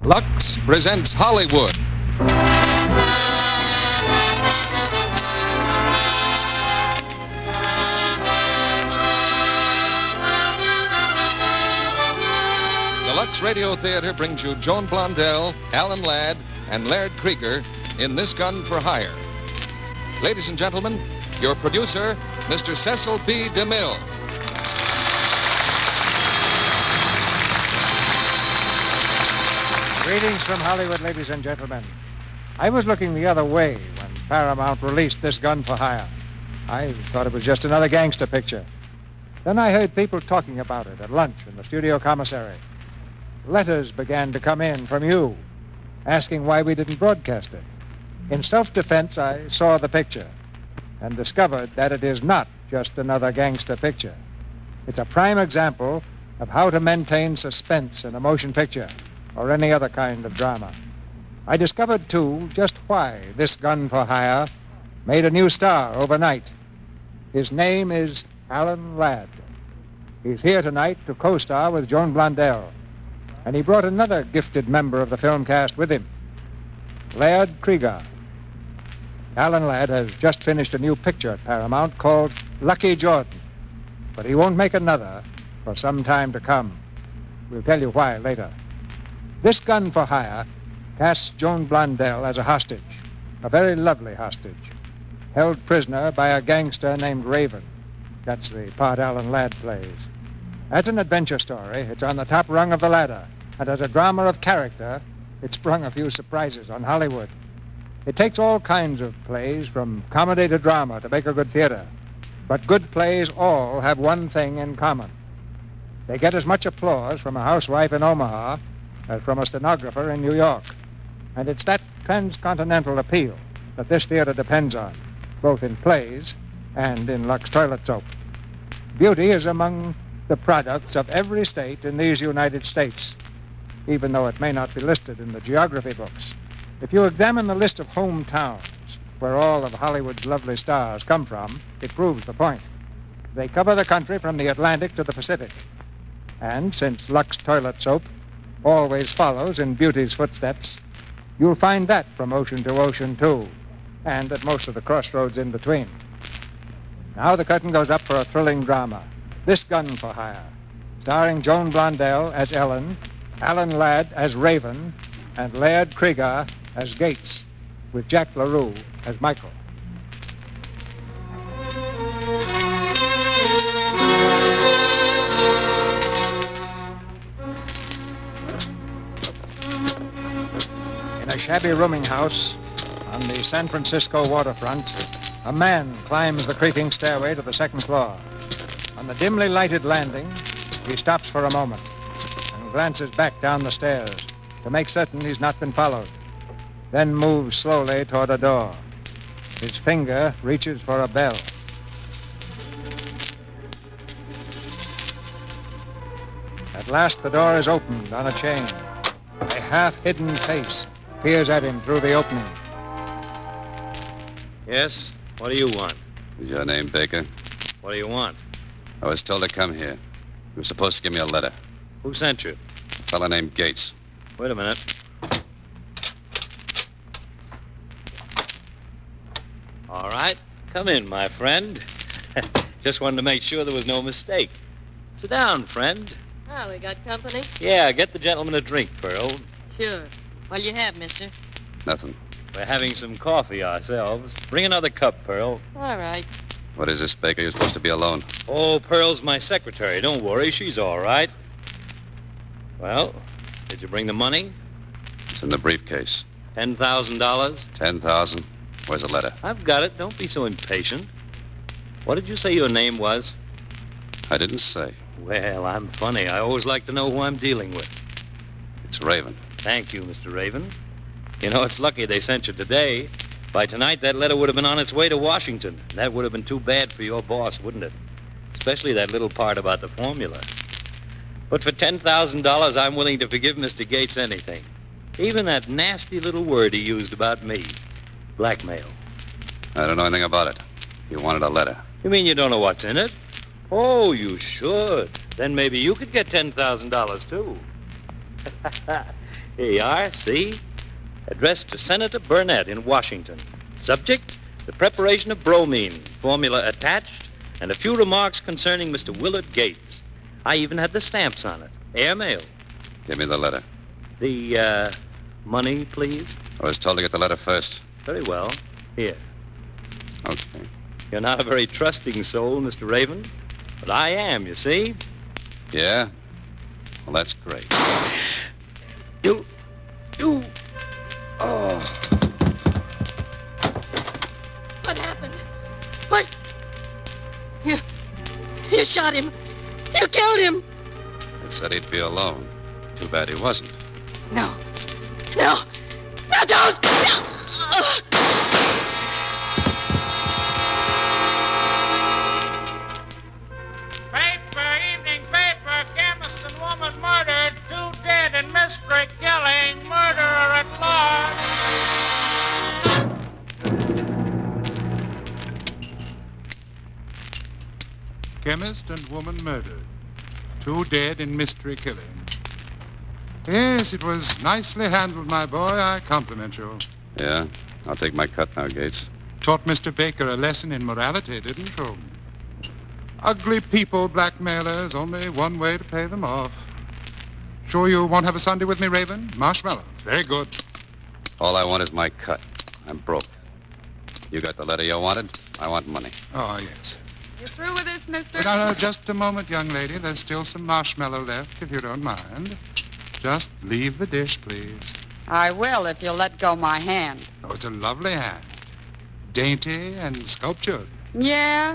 Lux presents Hollywood. The Lux Radio Theatre brings you Joan Blondell, Alan Ladd, and Laird Krieger in This Gun for Hire. Ladies and gentlemen, your producer, Mr. Cecil B. DeMille. Greetings from Hollywood, ladies and gentlemen. I was looking the other way when Paramount released This Gun for Hire. I thought it was just another gangster picture. Then I heard people talking about it at lunch in the studio commissary. Letters began to come in from you, asking why we didn't broadcast it. In self-defense, I saw the picture and discovered that it is not just another gangster picture. It's a prime example of how to maintain suspense in a motion picture or any other kind of drama. I discovered, too, just why This Gun for Hire made a new star overnight. His name is Alan Ladd. He's here tonight to co-star with Joan Blondell, and he brought another gifted member of the film cast with him, Laird Krieger. Alan Ladd has just finished a new picture at Paramount called Lucky Jordan, but he won't make another for some time to come. We'll tell you why later. This Gun for Hire casts Joan Blondell as a hostage, a very lovely hostage, held prisoner by a gangster named Raven. That's the part Alan Ladd plays. As an adventure story, it's on the top rung of the ladder, and as a drama of character, it sprung a few surprises on Hollywood. It takes all kinds of plays, from comedy to drama, to make a good theater. But good plays all have one thing in common. They get as much applause from a housewife in Omaha as from a stenographer in New York. And it's that transcontinental appeal that this theater depends on, both in plays and in Lux toilet soap. Beauty is among the products of every state in these United States, even though it may not be listed in the geography books. If you examine the list of hometowns where all of Hollywood's lovely stars come from, it proves the point. They cover the country from the Atlantic to the Pacific. And since Lux toilet soap always follows in beauty's footsteps, you'll find that from ocean to ocean, too, and at most of the crossroads in between. Now the curtain goes up for a thrilling drama, This Gun for Hire, starring Joan Blondell as Ellen, Alan Ladd as Raven, and Laird Krieger as Gates, with Jack LaRue as Michael. In a shabby rooming house on the San Francisco waterfront, a man climbs the creaking stairway to the second floor. On the dimly lighted landing, he stops for a moment and glances back down the stairs to make certain he's not been followed, then moves slowly toward a door. His finger reaches for a bell. At last, the door is opened on a chain. A half-hidden face peers at him through the opening. Yes? What do you want? Is your name Baker? What do you want? I was told to come here. You were supposed to give me a letter. Who sent you? A fellow named Gates. Wait a minute. All right. Come in, my friend. Just wanted to make sure there was no mistake. Sit down, friend. Oh, we got company? Yeah, get the gentleman a drink, Pearl. Sure. What'll you have, mister? Nothing. We're having some coffee ourselves. Bring another cup, Pearl. All right. What is this, Baker? You're supposed to be alone. Oh, Pearl's my secretary. Don't worry, she's all right. Well, did you bring the money? It's in the briefcase. $10,000? $10,000. Where's the letter? I've got it. Don't be so impatient. What did you say your name was? I didn't say. Well, I'm funny. I always like to know who I'm dealing with. It's Raven. Thank you, Mr. Raven. You know, it's lucky they sent you today. By tonight, that letter would have been on its way to Washington. That would have been too bad for your boss, wouldn't it? Especially that little part about the formula. But for $10,000, I'm willing to forgive Mr. Gates anything. Even that nasty little word he used about me. Blackmail. I don't know anything about it. You wanted a letter. You mean you don't know what's in it? Oh, you should. Then maybe you could get $10,000, too. Here you are, see? Addressed to Senator Burnett in Washington. Subject, the preparation of bromine. Formula attached, and a few remarks concerning Mr. Willard Gates. I even had the stamps on it. Airmail. Give me the letter. The, money, please? I was told to get the letter first. Very well. Here. Okay. You're not a very trusting soul, Mr. Raven. But I am, you see? Yeah? Well, that's great. You... Oh. What happened? What? You shot him. You killed him. They said he'd be alone. Too bad he wasn't. No, don't! No! Paper, evening paper, chemist and woman murdered, 2 dead in mystery killing, murderer at large. Chemist and woman murdered. 2 dead in mystery killing. Yes, it was nicely handled, my boy. I compliment you. Yeah? I'll take my cut now, Gates. Taught Mr. Baker a lesson in morality, didn't you? Ugly people, blackmailers, only one way to pay them off. Sure you won't have a Sunday with me, Raven? Marshmallows. Very good. All I want is my cut. I'm broke. You got the letter you wanted? I want money. Oh, yes. You through with this, mister? No, just a moment, young lady. There's still some marshmallow left, if you don't mind. Just leave the dish, please. I will if you'll let go my hand. Oh, it's a lovely hand. Dainty and sculptured. Yeah?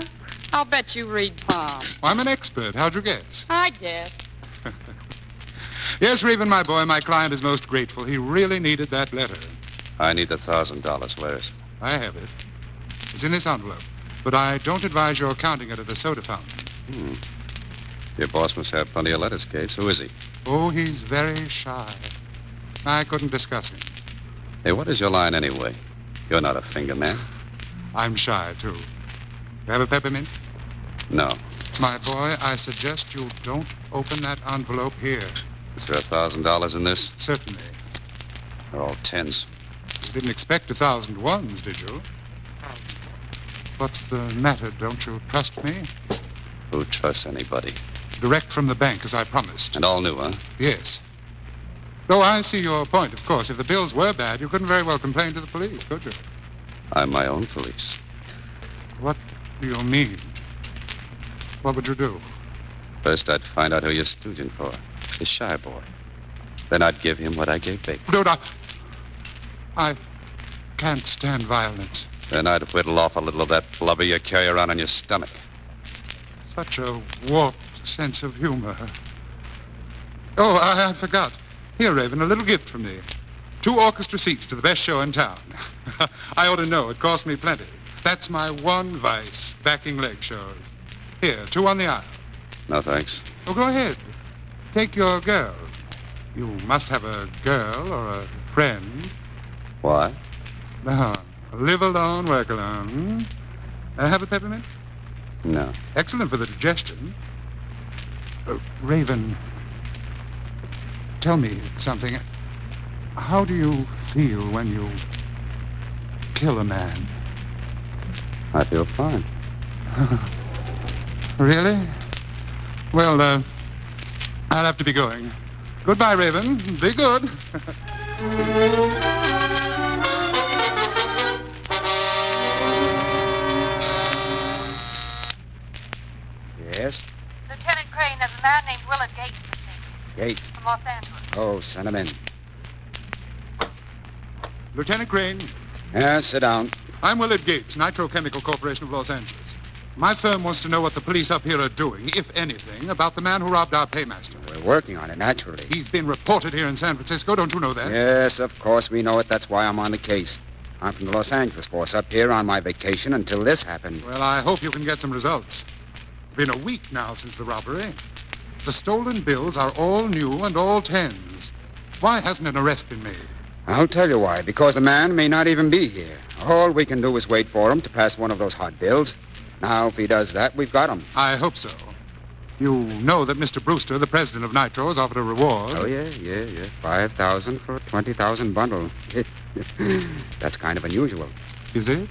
I'll bet you read palm. I'm an expert. How'd you guess? I guess. Yes, Raven, my boy, my client is most grateful. He really needed that letter. I need the $1,000. Where is it? I have it. It's in this envelope. But I don't advise your counting it at the soda fountain. Your boss must have plenty of letters, Gates. Who is he? Oh, he's very shy. I couldn't discuss him. Hey, what is your line anyway? You're not a finger man. I'm shy, too. You have a peppermint? No. My boy, I suggest you don't open that envelope here. Is there $1,000 in this? Certainly. They're all tens. You didn't expect 1,000 ones, did you? What's the matter? Don't you trust me? Who trusts anybody? Direct from the bank, as I promised. And all new, huh? Yes. Though I see your point, of course. If the bills were bad, you couldn't very well complain to the police, could you? I'm my own police. What do you mean? What would you do? First, I'd find out who you're stooging for. The shy boy. Then I'd give him what I gave Baker. No, I can't stand violence. Then I'd whittle off a little of that blubber you carry around on your stomach. Such a warped sense of humor. Oh, I forgot. Here, Raven, a little gift from me. 2 orchestra seats to the best show in town. I ought to know. It cost me plenty. That's my one vice, backing leg shows. Here, 2 on the aisle. No, thanks. Oh, go ahead. Take your girl. You must have a girl or a friend. Why? Live alone, work alone. Have a peppermint? No. Excellent for the digestion. Raven, tell me something. How do you feel when you kill a man? I feel fine. Really? Well, I'll have to be going. Goodbye, Raven. Be good. Yes? Lieutenant Crane, there's a man named Willard Gates this evening. Gates. From Los Angeles. Oh, send him in. Lieutenant Crane, Yeah, sit down. I'm Willard Gates, Nitro Chemical Corporation of Los Angeles. My firm wants to know what the police up here are doing, if anything, about the man who robbed our paymaster. We're working on it, naturally. He's been reported here in San Francisco. Don't you know that? Yes, of course we know it. That's why I'm on the case. I'm from the Los Angeles force up here on my vacation until this happened. Well, I hope you can get some results. It's been a week now since the robbery. The stolen bills are all new and all tens. Why hasn't an arrest been made? I'll tell you why. Because the man may not even be here. All we can do is wait for him to pass one of those hot bills. Now, if he does that, we've got him. I hope so. You know that Mr. Brewster, the president of Nitro, has offered a reward. Oh, yeah. 5,000 for a 20,000 bundle. That's kind of unusual. Is it?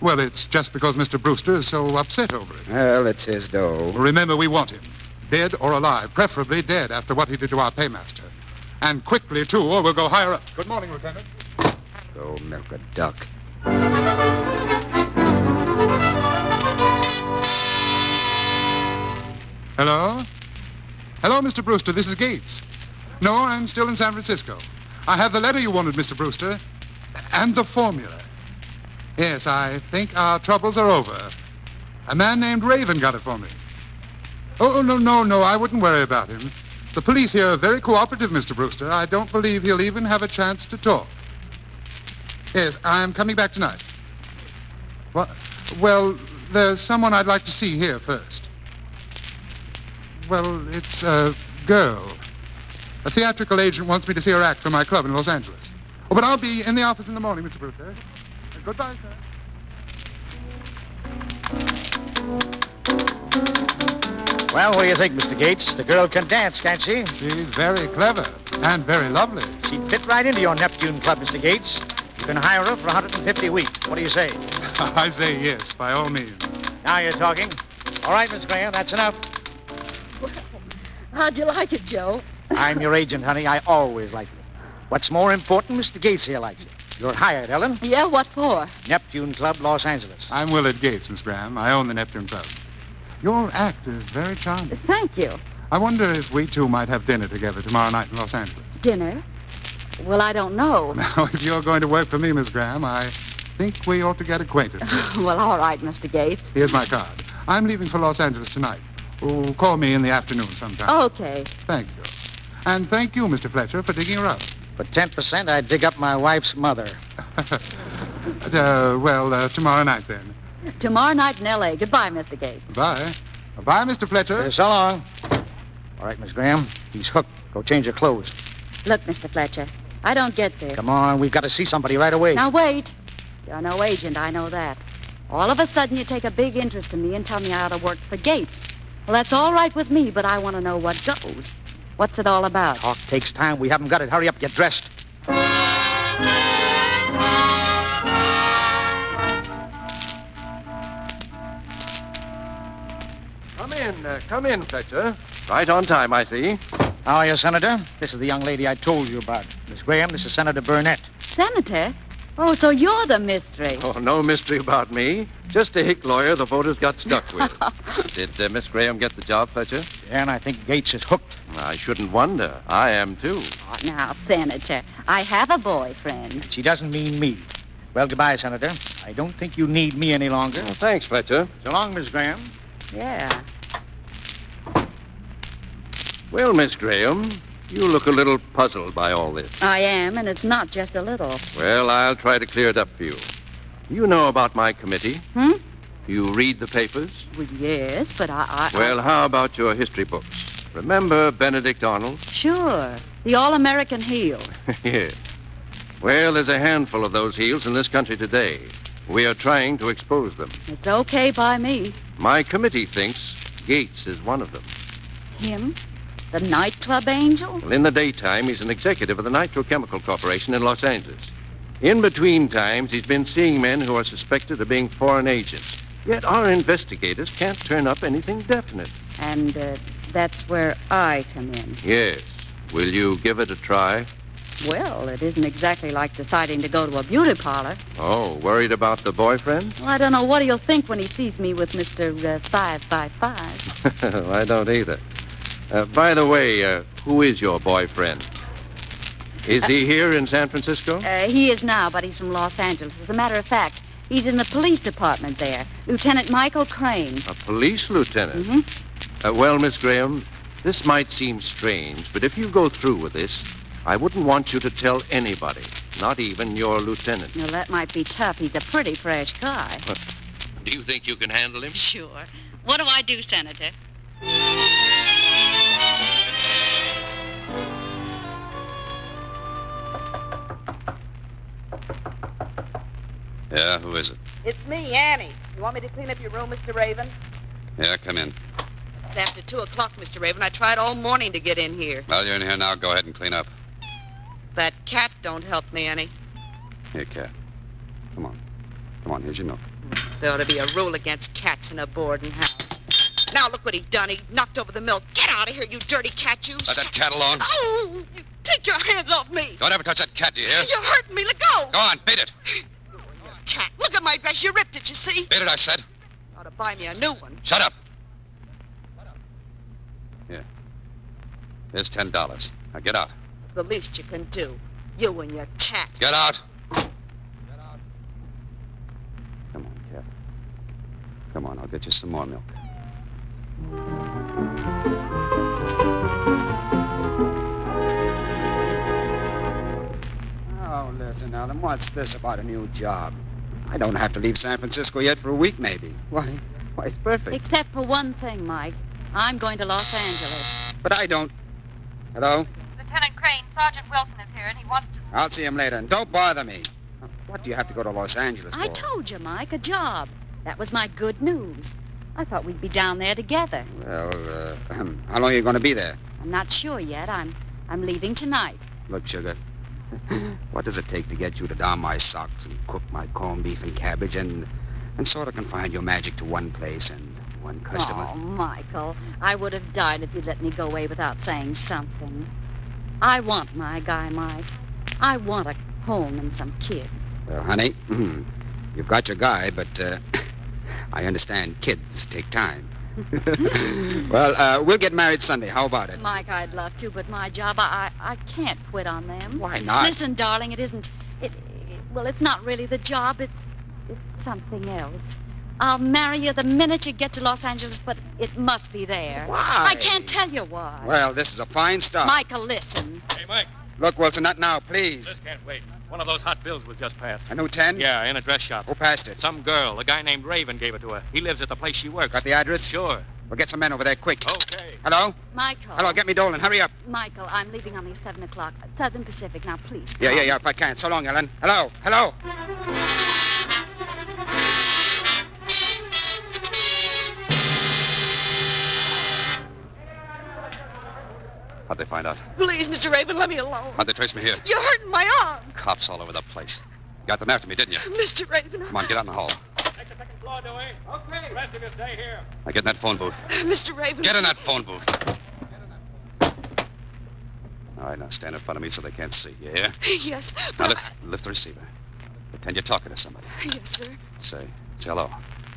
Well, it's just because Mr. Brewster is so upset over it. Well, it's his dough. Remember, we want him. Dead or alive, preferably dead after what he did to our paymaster. And quickly, too, or we'll go higher up. Good morning, Lieutenant. Go milk a duck. Hello? Hello, Mr. Brewster. This is Gates. No, I'm still in San Francisco. I have the letter you wanted, Mr. Brewster, and the formula. Yes, I think our troubles are over. A man named Raven got it for me. Oh, no, I wouldn't worry about him. The police here are very cooperative, Mr. Brewster. I don't believe he'll even have a chance to talk. Yes, I'm coming back tonight. What? Well, there's someone I'd like to see here first. Well, it's a girl. A theatrical agent wants me to see her act for my club in Los Angeles. Oh, but I'll be in the office in the morning, Mr. Brewster. Goodbye, sir. Well, what do you think, Mr. Gates? The girl can dance, can't she? She's very clever and very lovely. She'd fit right into your Neptune Club, Mr. Gates. You can hire her for $150 a week. What do you say? I say yes, by all means. Now you're talking. All right, Miss Graham, that's enough. Well, how'd you like it, Joe? I'm your agent, honey. I always like you. What's more important, Mr. Gates here likes you. You're hired, Ellen. Yeah, what for? Neptune Club, Los Angeles. I'm Willard Gates, Miss Graham. I own the Neptune Club. Your act is very charming. Thank you. I wonder if we two might have dinner together tomorrow night in Los Angeles. Dinner? Well, I don't know. Now, if you're going to work for me, Miss Graham, I think we ought to get acquainted. Well, all right, Mr. Gates. Here's my card. I'm leaving for Los Angeles tonight. Oh, call me in the afternoon sometime. Okay. Thank you. And thank you, Mr. Fletcher, for digging her up. For 10%, I'd dig up my wife's mother. Tomorrow night, then. Tomorrow night in L.A. Goodbye, Mr. Gates. Bye. Bye, Mr. Fletcher. So long. All right, Miss Graham. He's hooked. Go change your clothes. Look, Mr. Fletcher, I don't get this. Come on, we've got to see somebody right away. Now, wait. You're no agent, I know that. All of a sudden, you take a big interest in me and tell me I ought to work for Gates. Well, that's all right with me, but I want to know what goes. What's it all about? Talk takes time. We haven't got it. Hurry up, get dressed. Come in, Fletcher. Right on time, I see. How are you, Senator? This is the young lady I told you about. Miss Graham, this is Senator Burnett. Senator? Oh, so you're the mystery. Oh, no mystery about me. Just a hick lawyer the voters got stuck with. Did Miss Graham get the job, Fletcher? Yeah, and I think Gates is hooked. I shouldn't wonder. I am, too. Oh, now, Senator, I have a boyfriend. She doesn't mean me. Well, goodbye, Senator. I don't think you need me any longer. Well, thanks, Fletcher. So long, Miss Graham. Yeah. Well, Miss Graham, you look a little puzzled by all this. I am, and it's not just a little. Well, I'll try to clear it up for you. You know about my committee? You read the papers? Well, yes, but Well, how about your history books? Remember Benedict Arnold? Sure. The all-American heel. Yes. Well, there's a handful of those heels in this country today. We are trying to expose them. It's okay by me. My committee thinks Gates is one of them. Him? The nightclub angel? Well, in the daytime, he's an executive of the Nitro Chemical Corporation in Los Angeles. In between times, he's been seeing men who are suspected of being foreign agents. Yet our investigators can't turn up anything definite. And that's where I come in. Yes. Will you give it a try? Well, it isn't exactly like deciding to go to a beauty parlor. Oh, worried about the boyfriend? Well, I don't know what he'll think when he sees me with Mr. 555. I don't either. By the way, who is your boyfriend? Is he here in San Francisco? He is now, but he's from Los Angeles. As a matter of fact, he's in the police department there. Lieutenant Michael Crane. A police lieutenant? Mm-hmm. Well, Miss Graham, this might seem strange, but if you go through with this, I wouldn't want you to tell anybody, not even your lieutenant. Well, that might be tough. He's a pretty fresh guy. Do you think you can handle him? Sure. What do I do, Senator? Yeah, who is it? It's me, Annie. You want me to clean up your room, Mr. Raven? Yeah, come in. It's after 2 o'clock, Mr. Raven. I tried all morning to get in here. Well, you're in here now. Go ahead and clean up. That cat don't help me any. Here, cat. Come on. Come on, here's your nook. There ought to be a rule against cats in a boarding house. Now look what he done. He knocked over the milk. Get out of here, you dirty cat, you. Let that cat alone. Oh, you take your hands off me. Don't ever touch that cat, do you hear? You're hurting me. Let go. Go on, beat it. Cat, look at my dress. You ripped it, you see? Beat it, I said. Ought to buy me a new one. Shut up. Here. Here's $10. Now get out. It's the least you can do. You and your cat. Get out. Come on, cat. Come on, I'll get you some more milk. Oh, listen, Alan, what's this about a new job? I don't have to leave San Francisco yet for a week, maybe. Why, it's perfect. Except for one thing, Mike. I'm going to Los Angeles. But I don't. Hello? Lieutenant Crane, Sergeant Wilson is here, and he wants to... I'll see him later, and don't bother me. What do you have to go to Los Angeles for? I told you, Mike, a job. That was my good news. I thought we'd be down there together. Well, how long are you going to be there? I'm not sure yet. I'm leaving tonight. Look, sugar, what does it take to get you to darn my socks and cook my corned beef and cabbage and sort of confine your magic to one place and one customer? Oh, Michael, I would have died if you'd let me go away without saying something. I want my guy, Mike. I want a home and some kids. Well, honey, you've got your guy, but I understand kids take time. Well, we'll get married Sunday. How about it? Mike, I'd love to, but my job, I can't quit on them. Why not? Listen, darling, it isn't... Well, it's not really the job. It's something else. I'll marry you the minute you get to Los Angeles, but it must be there. Why? I can't tell you why. Well, this is a fine start. Michael, listen. Hey, Mike. Look, Wilson, not now, please. This can't wait. One of those hot bills was just passed. A new 10? Yeah, in a dress shop. Who passed it? Some girl. A guy named Raven gave it to her. He lives at the place she works. Got the address? Sure. Well, get some men over there quick. Okay. Hello? Michael. Hello, get me Dolan. Hurry up. Michael, I'm leaving on the 7 o'clock. Southern Pacific. Now, please. Yeah, if I can. So long, Ellen. Hello? How'd they find out? Please, Mr. Raven, let me alone. How'd they trace me here? You're hurting my arm. Cops all over the place. You got them after me, didn't you? Mr. Raven. Come on, get out in the hall. Take the second floor, Dewey. Okay. The rest of you stay here. Now get in that phone booth. Mr. Raven. Get in that phone booth. All right, now stand in front of me so they can't see. You hear? Yes, Now but... lift the receiver. Pretend you're talking to somebody. Yes, sir. Say hello.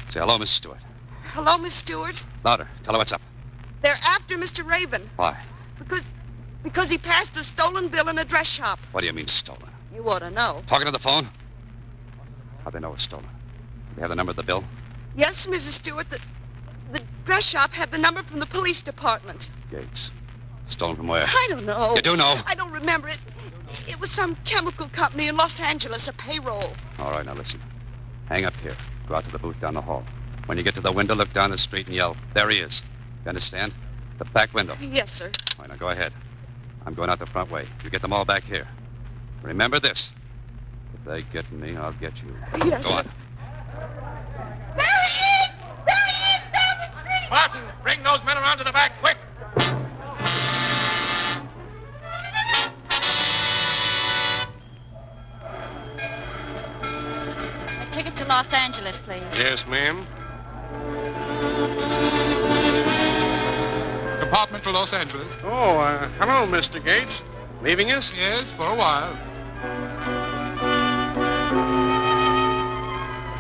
Say hello, Miss Stewart. Hello, Miss Stewart. Louder. Tell her what's up. They're after Mr. Raven. Why? Because he passed a stolen bill in a dress shop. What do you mean stolen? You ought to know. Talking to the phone? How'd they know it's stolen? Do they have the number of the bill? Yes, Mrs. Stewart. The dress shop had the number from the police department. Gates. Stolen from where? I don't know. You do know? I don't remember it. It was some chemical company in Los Angeles, a payroll. All right, now listen. Hang up here. Go out to the booth down the hall. When you get to the window, look down the street and yell, "There he is." You understand? The back window. Yes, sir. All right, now go ahead. I'm going out the front way. You get them all back here. Remember this. If they get me, I'll get you. Yes, Go sir. on. There he is! There he is down the street! Martin, bring those men around to the back, quick! A ticket to Los Angeles, please. Yes, ma'am. Compartment to Los Angeles. Oh, hello, Mr. Gates. Leaving us? Yes, for a while.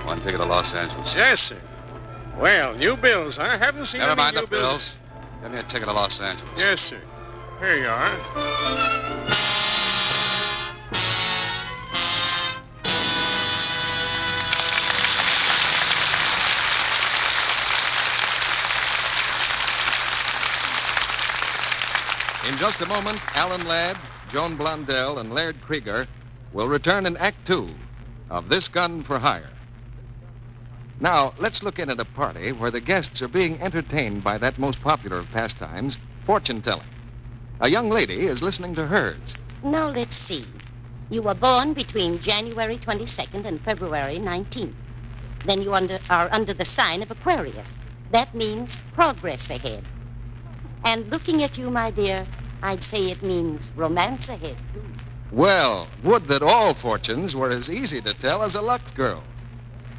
One ticket to Los Angeles. Yes, sir. Well, new bills, huh? Haven't seen Never any mind new the bills. Give me a ticket to Los Angeles. Yes, sir. Here you are. In just a moment, Alan Ladd, Joan Blondell, and Laird Krieger will return in Act 2 of This Gun for Hire. Now, let's look in at a party where the guests are being entertained by that most popular of pastimes, fortune-telling. A young lady is listening to hers. Now, let's see. You were born between January 22nd and February 19th. Then you are under the sign of Aquarius. That means progress ahead. And looking at you, my dear, I'd say it means romance ahead, too. Well, would that all fortunes were as easy to tell as a Lux girl's.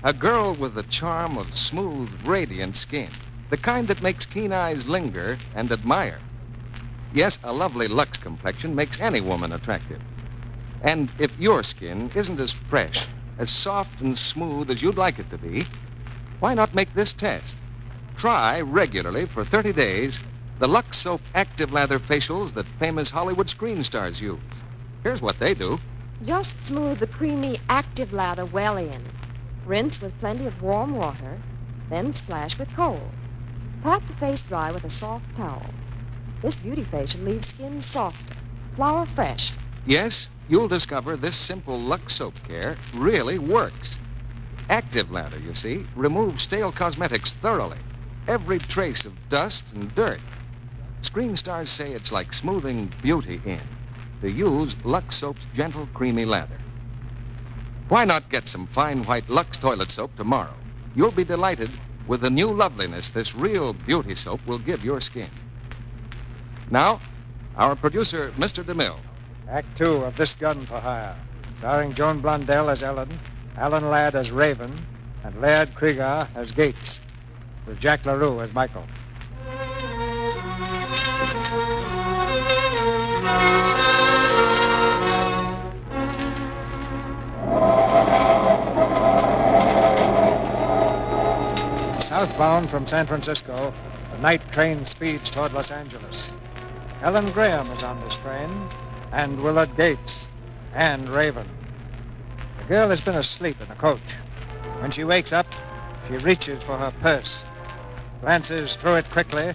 A girl with the charm of smooth, radiant skin. The kind that makes keen eyes linger and admire. Yes, a lovely Lux complexion makes any woman attractive. And if your skin isn't as fresh, as soft and smooth as you'd like it to be, why not make this test? Try regularly for 30 days the Lux Soap Active Lather facials that famous Hollywood screen stars use. Here's what they do. Just smooth the creamy active lather well in. Rinse with plenty of warm water, then splash with cold. Pat the face dry with a soft towel. This beauty facial leaves skin softer, flower fresh. Yes, you'll discover this simple Lux soap care really works. Active Lather, you see, removes stale cosmetics thoroughly. Every trace of dust and dirt. Screen stars say it's like smoothing beauty in. To use Lux Soap's gentle, creamy lather. Why not get some fine white Lux toilet soap tomorrow? You'll be delighted with the new loveliness this real beauty soap will give your skin. Now, our producer, Mr. DeMille. Act 2 of This Gun for Hire, starring Joan Blondell as Ellen, Alan Ladd as Raven, and Laird Krieger as Gates, with Jack LaRue as Michael. Southbound from San Francisco, the night train speeds toward Los Angeles. Ellen Graham is on this train, and Willard Gates, and Raven. The girl has been asleep in the coach. When she wakes up, she reaches for her purse, glances through it quickly,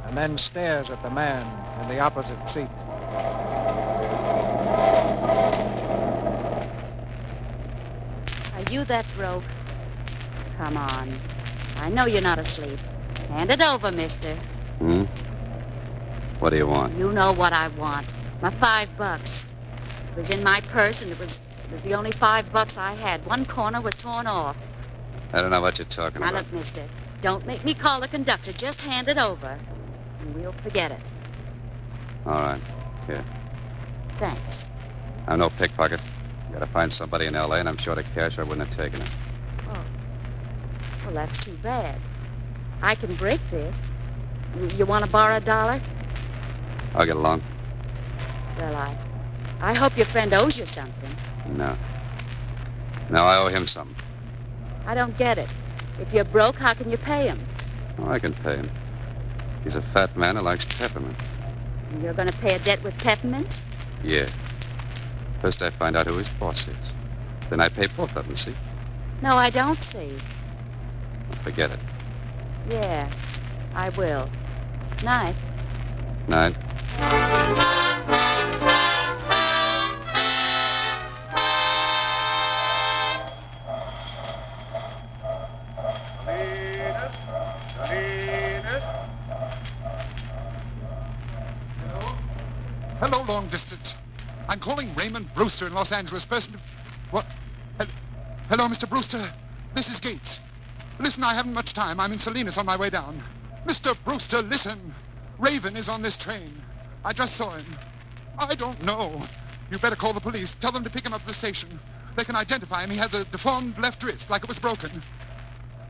and then stares at the man in the opposite seat. Are you that broke? Come on. I know you're not asleep. Hand it over, mister. What do you want? You know what I want. My $5. It was in my purse, and it was the only $5 I had. One corner was torn off. I don't know what you're talking Now, about. look, mister, don't make me call the conductor. Just hand it over, and we'll forget it. All right. Here. Thanks. I'm no pickpocket. Gotta find somebody in L.A., and I'm short of cash. I wouldn't have taken it. Oh. Well, that's too bad. I can break this. You want to borrow $1? I'll get along. Well, I hope your friend owes you something. No. No, I owe him something. I don't get it. If you're broke, how can you pay him? Oh, I can pay him. He's a fat man who likes peppermints. And you're going to pay a debt with peppermints? Yeah. First I find out who his boss is. Then I pay both of them, see? No, I don't see. Well, forget it. Yeah, I will. Night. Night. Hello, long distance. I'm calling Raymond Brewster in Los Angeles. Person. What? Hello, Mr. Brewster. This is Gates. Listen, I haven't much time. I'm in Salinas on my way down. Mr. Brewster, listen. Raven is on this train. I just saw him. I don't know. You better call the police. Tell them to pick him up at the station. They can identify him. He has a deformed left wrist, like it was broken.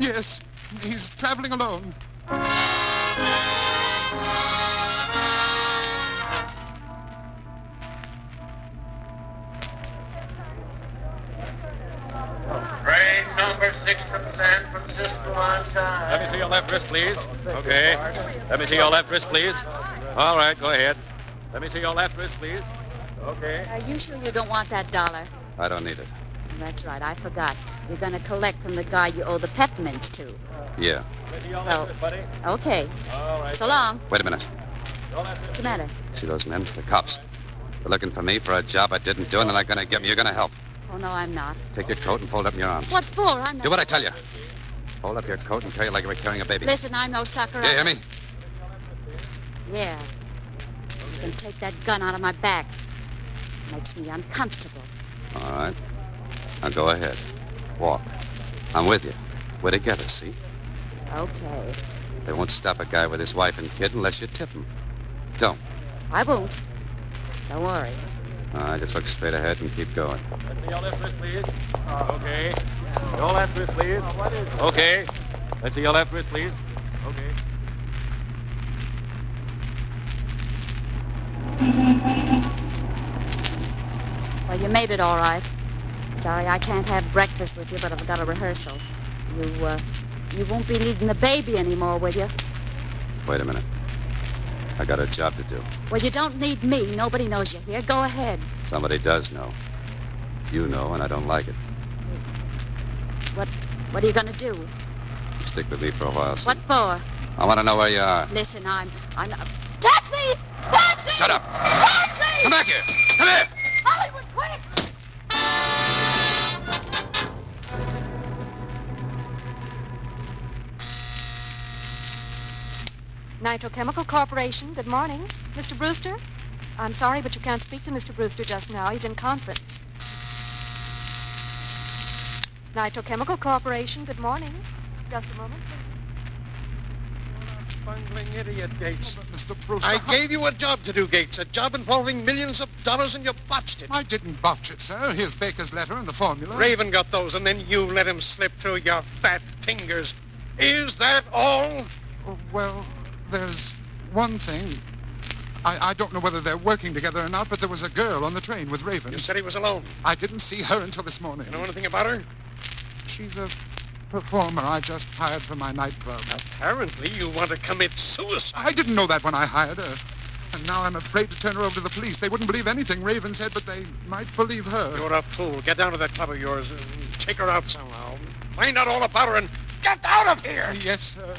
Yes, he's traveling alone. Train number 6 from San Francisco on time. Let me see your left wrist, please. Okay. Let me see your left wrist, please. All right, go ahead. Let me see your left wrist, please. Okay. Are you sure you don't want that $1? I don't need it. That's right, I forgot. You're going to collect from the guy you owe the peppermints to. Yeah. Let me see your left Well, wrist, buddy. okay. All right. So long. Wait a minute. What's the matter? See those men? The cops. They're looking for me for a job I didn't do, and they're not going to get me. You're going to help. Oh, no, I'm not. Take your coat and fold up in your arms. What for? I'm not... Do what I tell you. Fold up your coat and carry it like you were carrying a baby. Listen, I'm no sucker. You hear me? Yeah. You can take that gun out of my back. Makes me uncomfortable. All right. Now go ahead. Walk. I'm with you. We're together, see? Okay. They won't stop a guy with his wife and kid unless you tip him. Don't. I won't. Don't worry. Just look straight ahead and keep going. Let's see your left wrist, please. Okay. Your left wrist, please. Okay. Let's see your left wrist, please. Okay. Well, you made it all right. Sorry I can't have breakfast with you, but I've got a rehearsal. You won't be needing the baby anymore, will you? Wait a minute. I got a job to do. Well, you don't need me. Nobody knows you're here. Go ahead. Somebody does know. You know, and I don't like it. What are you going to do? Stick with me for a while, son. What for? I want to know where you are. Listen, I'm not... Taxi! Taxi! Shut up! Taxi! Come back here! Come here! Hollywood, quick! Nitro Chemical Corporation, good morning. Mr. Brewster? I'm sorry, but you can't speak to Mr. Brewster just now. He's in conference. Nitro Chemical Corporation, good morning. Just a moment, please. Bungling idiot, Gates. Mr. Brewster... I gave you a job to do, Gates. A job involving millions of dollars, and you botched it. I didn't botch it, sir. Here's Baker's letter and the formula. Raven got those, and then you let him slip through your fat fingers. Is that all? Oh, well, there's one thing. I don't know whether they're working together or not, but there was a girl on the train with Raven. You said he was alone. I didn't see her until this morning. You know anything about her? She's a performer I just hired for my nightclub. Apparently you want to commit suicide. I didn't know that when I hired her. And now I'm afraid to turn her over to the police. They wouldn't believe anything Raven said, but they might believe her. You're a fool. Get down to that club of yours and take her out somehow. Find out all about her and get out of here! Yes, sir.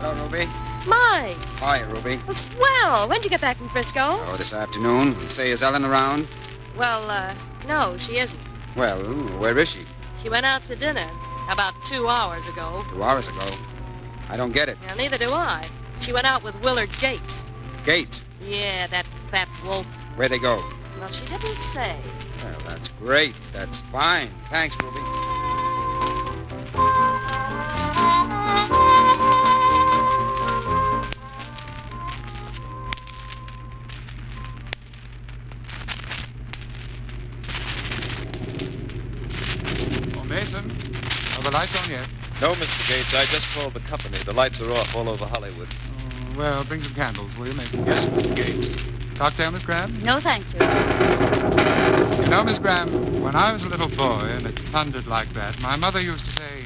Hello, Ruby. Mike! Hi, Ruby. Well, swell. When'd you get back from Frisco? Oh, this afternoon. Say, is Ellen around? Well, no, she isn't. Well, where is she? She went out to dinner about 2 hours ago. 2 hours ago. I don't get it. Well, neither do I. She went out with Willard Gates. Gates? Yeah, that fat wolf. Where'd they go? Well, she didn't say. Well, that's great. That's fine. Thanks, Ruby. Mason, are the lights on yet? No, Mr. Gates. I just called the company. The lights are off all over Hollywood. Well, bring some candles, will you, Mason? Yes, Mr. Gates. Cocktail, Miss Graham? No, thank you. You know, Miss Graham, when I was a little boy and it thundered like that, my mother used to say,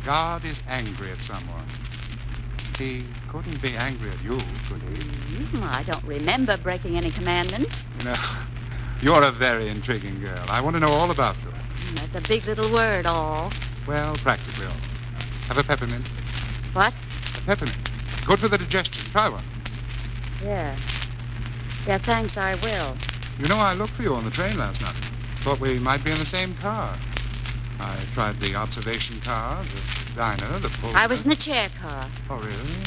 God is angry at someone. He couldn't be angry at you, could he? I don't remember breaking any commandments. You know, you're a very intriguing girl. I want to know all about you. That's a big little word, all. Well, practically all. Have a peppermint. What? A peppermint. Good for the digestion. Try one. Yeah. Yeah, thanks, I will. You know, I looked for you on the train last night. Thought we might be in the same car. I tried the observation car, the diner, the pool. I was in the chair car. Oh, really?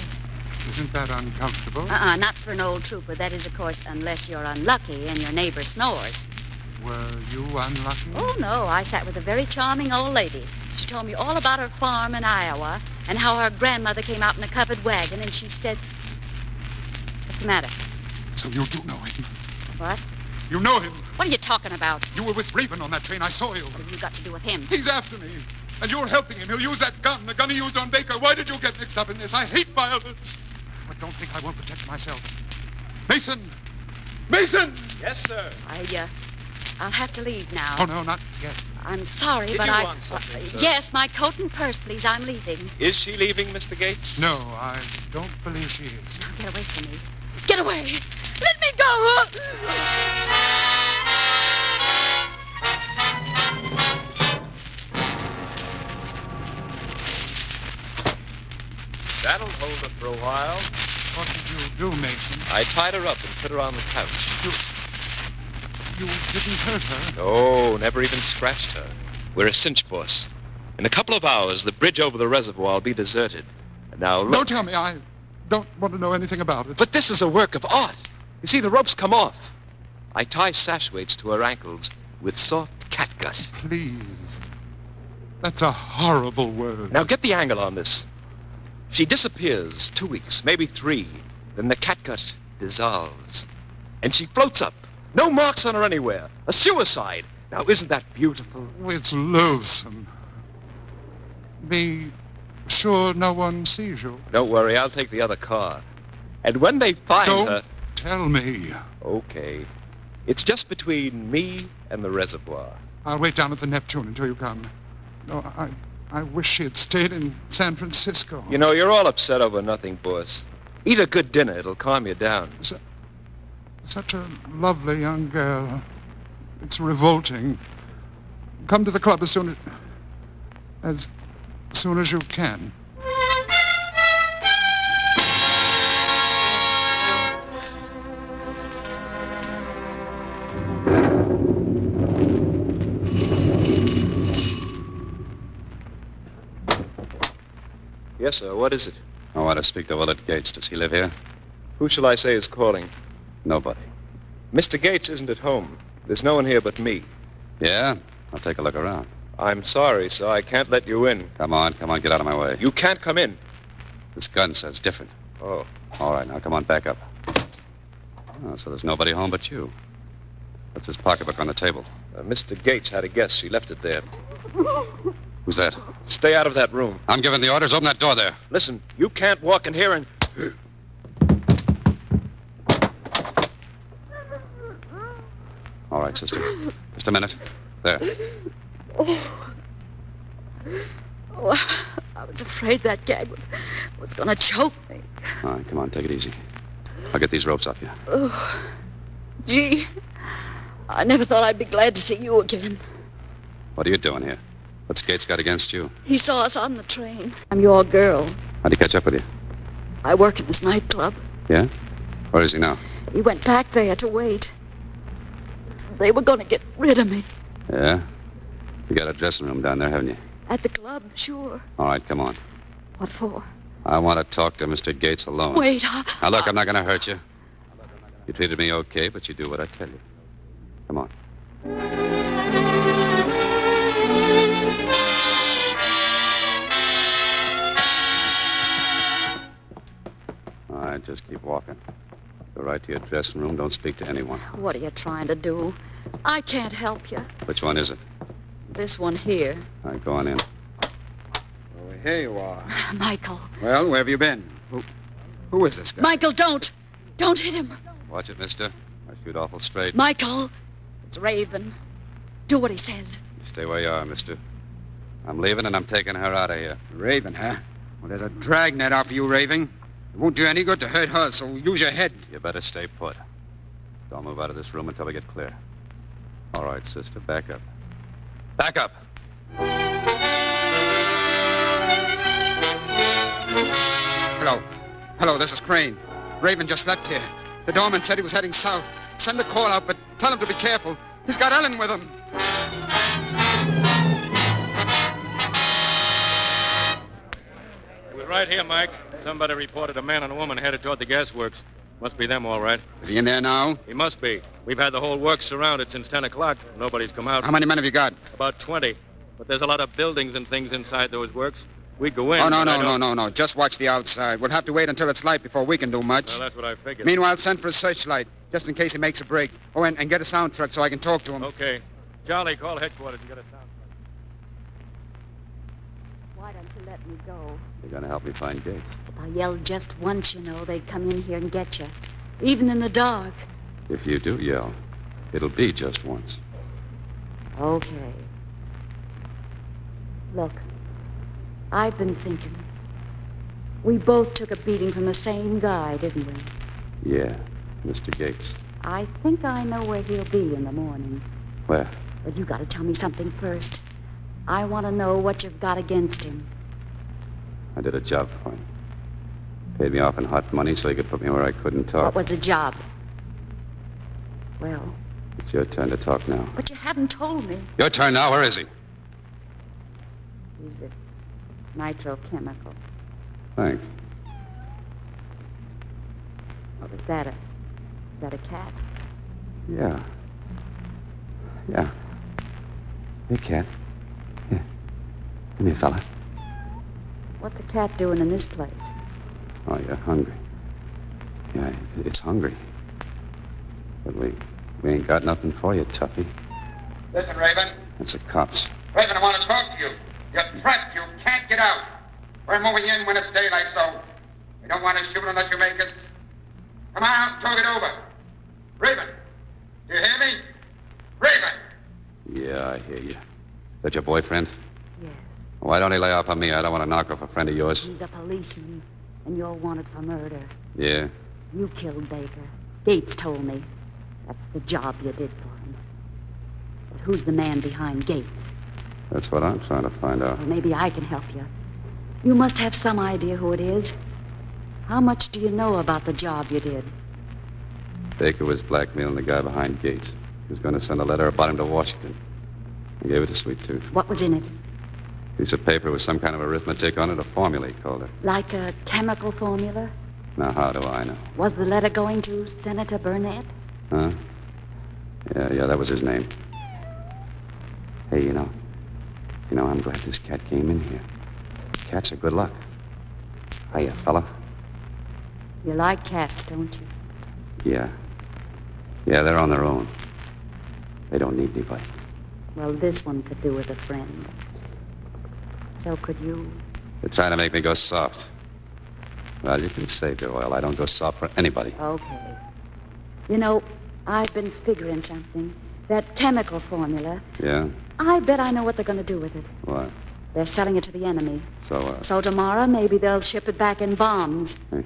Isn't that uncomfortable? Not for an old trooper. That is, of course, unless you're unlucky and your neighbor snores. Were you unlucky? Oh, no. I sat with a very charming old lady. She told me all about her farm in Iowa and how her grandmother came out in a covered wagon, and she said... What's the matter? So you do know him? What? You know him? What are you talking about? You were with Raven on that train. I saw you. What have you got to do with him? He's after me. And you're helping him. He'll use that gun, the gun he used on Baker. Why did you get mixed up in this? I hate violence. But don't think I won't protect myself. Mason! Mason! Yes, sir. I'll have to leave now. Oh, no, not yet. I'm sorry, Did but you I... want something, sir? Yes, my coat and purse, please. I'm leaving. Is she leaving, Mr. Gates? No, I don't believe she is. Now, get away from me. Get away! Let me go! That'll hold her for a while. What did you do, Mason? I tied her up and put her on the couch. You didn't hurt her? No, never even scratched her. We're a cinch, boss. In a couple of hours, the bridge over the reservoir will be deserted. And now look... Don't tell me. I don't want to know anything about it. But this is a work of art. You see, the ropes come off. I tie sash weights to her ankles with soft catgut. Please. That's a horrible word. Now get the angle on this. She disappears 2 weeks, maybe 3. Then the catgut dissolves. And she floats up. No marks on her anywhere. A suicide. Now, isn't that beautiful? It's loathsome. Be sure no one sees you. Don't worry, I'll take the other car. And when they find her... Don't tell me. Okay. It's just between me and the reservoir. I'll wait down at the Neptune until you come. No, I wish she had stayed in San Francisco. You know, you're all upset over nothing, boss. Eat a good dinner. It'll calm you down. Such a lovely young girl. It's revolting. Come to the club as soon as you can. Yes, sir. What is it? I want to speak to Willard Gates. Does he live here? Who shall I say is calling? Nobody. Mr. Gates isn't at home. There's no one here but me. Yeah? I'll take a look around. I'm sorry, sir. I can't let you in. Come on, get out of my way. You can't come in. This gun says different. Oh. All right, now come on, back up. Oh, so there's nobody home but you. What's his pocketbook on the table? Mr. Gates had a guess. She left it there. Who's that? Stay out of that room. I'm giving the orders. Open that door there. Listen, you can't walk in here and... All right, sister. Just a minute. There. Oh, I was afraid that gag was going to choke me. All right, come on, take it easy. I'll get these ropes off you. Oh, gee, I never thought I'd be glad to see you again. What are you doing here? What's Gates got against you? He saw us on the train. I'm your girl. How'd he catch up with you? I work in this nightclub. Yeah? Where is he now? He went back there to wait. They were going to get rid of me. Yeah? You got a dressing room down there, haven't you? At the club, sure. All right, come on. What for? I want to talk to Mr. Gates alone. Wait, Now, look, I'm not going to hurt you. You treated me okay, but you do what I tell you. Come on. All right, just keep walking. Go right to your dressing room. Don't speak to anyone. What are you trying to do? I can't help you. Which one is it? This one here. All right, go on in. Oh, here you are. Michael. Well, where have you been? Who is this guy? Michael, don't! Don't hit him. Watch it, mister. I shoot awful straight. Michael, it's Raven. Do what he says. Stay where you are, mister. I'm leaving and I'm taking her out of here. Raven, huh? Well, there's a dragnet out for you, Raven. It won't do any good to hurt her, so use your head. You better stay put. Don't move out of this room until we get clear. All right, sister, back up. Back up! Hello, this is Crane. Raven just left here. The doorman said he was heading south. Send a call out, but tell him to be careful. He's got Ellen with him. We're right here, Mike. Somebody reported a man and a woman headed toward the gasworks. Must be them, all right. Is he in there now? He must be. We've had the whole works surrounded since 10 o'clock. Nobody's come out. How many men have you got? About 20. But there's a lot of buildings and things inside those works. We go in. Oh, no. Just watch the outside. We'll have to wait until it's light before we can do much. Well, that's what I figured. Meanwhile, send for a searchlight, just in case he makes a break. Oh, and get a sound truck so I can talk to him. Okay. Charlie, call headquarters and get a sound truck. Why don't you let me go? You're going to help me find Gates. If I yelled just once, you know, they'd come in here and get you. Even in the dark. If you do yell, it'll be just once. Okay. Look, I've been thinking. We both took a beating from the same guy, didn't we? Yeah, Mr. Gates. I think I know where he'll be in the morning. Where? But you gotta tell me something first. I want to know what you've got against him. I did a job for him. Paid me off in hot money so he could put me where I couldn't talk. What was the job? Well... It's your turn to talk now. But you haven't told me. Your turn now. Where is he? He's at Nitro Chemical. Thanks. What was that? Is that a cat? Yeah. Hey, cat. Yeah. Come here, fella. What's a cat doing in this place? Oh, you're hungry. Yeah, it's hungry. But we ain't got nothing for you, Tuffy. Listen, Raven. It's the cops. Raven, I want to talk to you. You're trapped. You can't get out. We're moving in when it's daylight, so we don't want to shoot unless you make it. Come on, talk it over. Raven, do you hear me? Raven! Yeah, I hear you. Is that your boyfriend? Yes. Why don't he lay off on me? I don't want to knock off a friend of yours. He's a policeman, and you're wanted for murder. Yeah? You killed Baker. Gates told me. That's the job you did for him. But who's the man behind Gates? That's what I'm trying to find out. Well, maybe I can help you. You must have some idea who it is. How much do you know about the job you did? Baker was blackmailing the guy behind Gates. He was going to send a letter about him to Washington. I gave it to Sweet Tooth. What was in it? Piece of paper with some kind of arithmetic on it, a formula, he called it. Like a chemical formula? Now, how do I know? Was the letter going to Senator Burnett? Huh? Yeah, that was his name. Hey, you know, I'm glad this cat came in here. Cats are good luck. Hiya, fella. You like cats, don't you? Yeah. Yeah, they're on their own. They don't need anybody. Well, this one could do with a friend. So could you? They're trying to make me go soft. Well, you can save your oil. I don't go soft for anybody. Okay. You know, I've been figuring something. That chemical formula. Yeah? I bet I know what they're going to do with it. What? They're selling it to the enemy. So, So tomorrow, maybe they'll ship it back in bombs. Hey,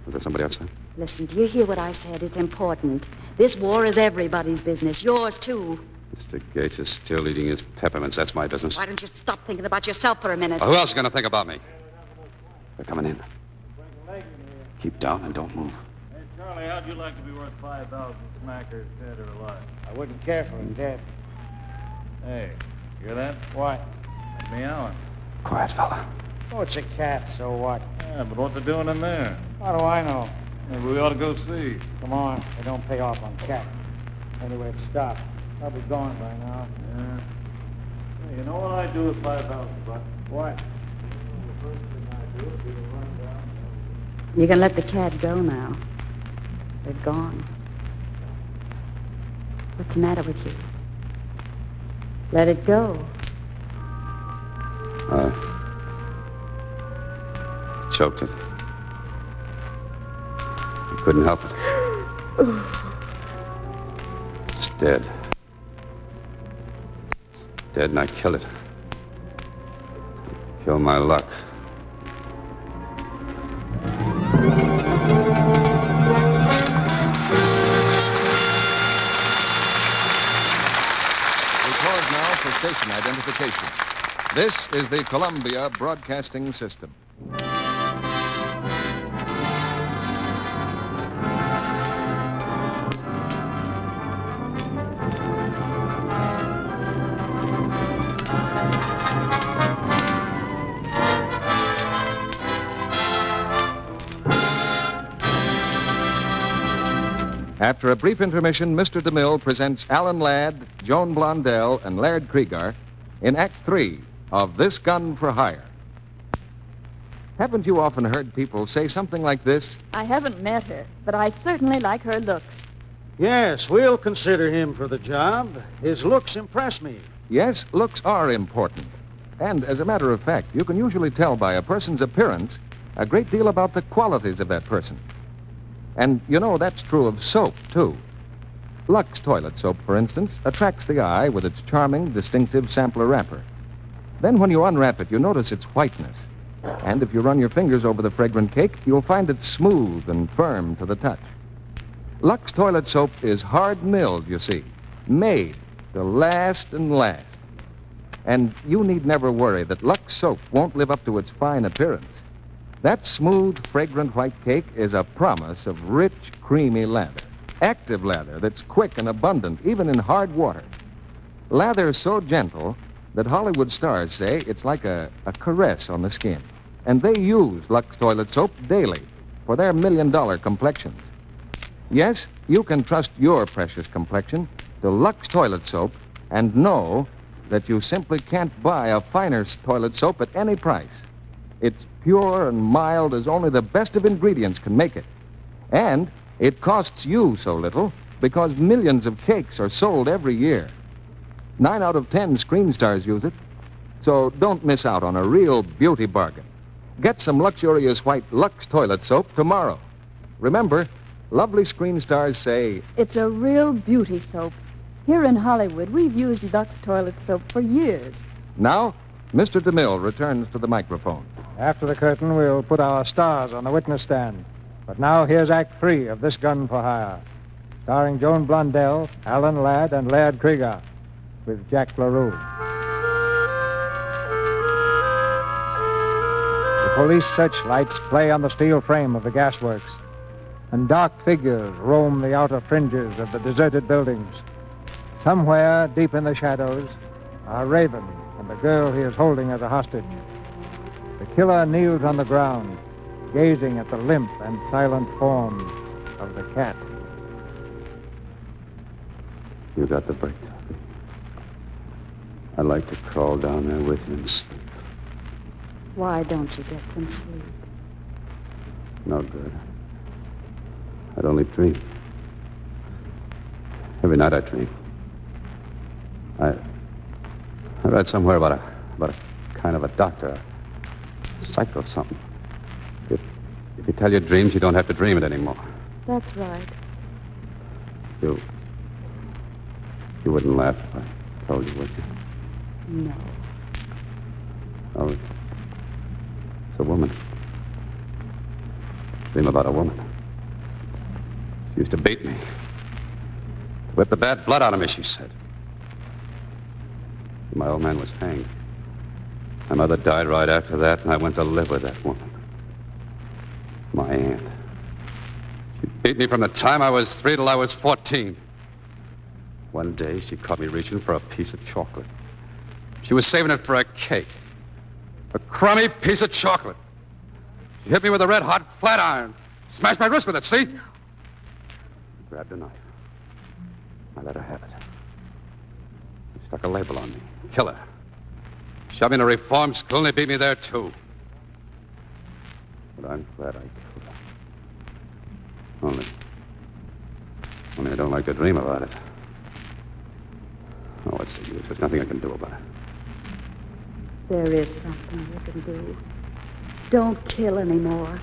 was there somebody outside? Listen, do you hear what I said? It's important. This war is everybody's business. Yours, too. Mr. Gates is still eating his peppermints. That's my business. Why don't you stop thinking about yourself for a minute? Well, who else is going to think about me? They're coming in. Keep down and don't move. Hey, Charlie, how'd you like to be worth 5,000 smackers, dead or alive? I wouldn't care for him dead. Hey, hear that? What? That's me, Alan. Quiet, fella. Oh, it's a cat, so what? Yeah, but what's it doing in there? How do I know? Maybe we ought to go see. Come on, they don't pay off on cat. Anyway, it stopped. I'll be gone by now. Yeah. Hey, you know what I'd do with 5,000 bucks? What? The first thing I'd do would be to run down. You can let the cat go now. They're gone. What's the matter with you? Let it go. I choked it. I couldn't help it. It's dead. It's dead, and I killed it. Killed my luck. Station identification. This is the Columbia Broadcasting System. After a brief intermission, Mr. DeMille presents Alan Ladd, Joan Blondell, and Laird Krieger in Act 3 of This Gun for Hire. Haven't you often heard people say something like this? I haven't met her, but I certainly like her looks. Yes, we'll consider him for the job. His looks impress me. Yes, looks are important. And as a matter of fact, you can usually tell by a person's appearance a great deal about the qualities of that person. And, you know, that's true of soap, too. Lux toilet soap, for instance, attracts the eye with its charming, distinctive sampler wrapper. Then when you unwrap it, you notice its whiteness. And if you run your fingers over the fragrant cake, you'll find it smooth and firm to the touch. Lux toilet soap is hard-milled, you see, made to last and last. And you need never worry that Lux soap won't live up to its fine appearance. That smooth, fragrant white cake is a promise of rich, creamy lather. Active lather that's quick and abundant, even in hard water. Lather so gentle that Hollywood stars say it's like a caress on the skin. And they use Lux toilet soap daily for their million-dollar complexions. Yes, you can trust your precious complexion to Lux toilet soap and know that you simply can't buy a finer toilet soap at any price. It's pure and mild as only the best of ingredients can make it. And it costs you so little because millions of cakes are sold every year. 9 out of 10 screen stars use it. So don't miss out on a real beauty bargain. Get some luxurious white Lux toilet soap tomorrow. Remember, lovely screen stars say, It's a real beauty soap. Here in Hollywood, we've used Lux toilet soap for years. Now, Mr. DeMille returns to the microphone. After the curtain, we'll put our stars on the witness stand. But now here's Act 3 of This Gun for Hire, starring Joan Blondell, Alan Ladd, and Laird Krieger, with Jack LaRue. The police searchlights play on the steel frame of the gasworks, and dark figures roam the outer fringes of the deserted buildings. Somewhere, deep in the shadows, are Raven and the girl he is holding as a hostage. The killer kneels on the ground, gazing at the limp and silent form of the cat. You got the break, Toppy. I'd like to crawl down there with you and sleep. Why don't you get some sleep? No good. I'd only dream. Every night I dream. I read somewhere about a kind of a doctor, a psycho something. If you tell your dreams, you don't have to dream it anymore. That's right. You wouldn't laugh if I told you, would you? No. Oh, it's a woman. Dream about a woman. She used to beat me. Whip the bad blood out of me, she said. My old man was hanged. My mother died right after that, and I went to live with that woman. My aunt. She beat me from the time I was 3 till I was 14. One day, she caught me reaching for a piece of chocolate. She was saving it for a cake. A crummy piece of chocolate. She hit me with a red-hot flat iron. Smashed my wrist with it, see? No. Grabbed a knife. I let her have it. She stuck a label on me. Killer. Shoved me in a reform school, and they beat me there, too. But I'm glad I killed her. Only I don't like to dream about it. Oh, what's the use? There's nothing I can do about it. There is something you can do. Don't kill anymore.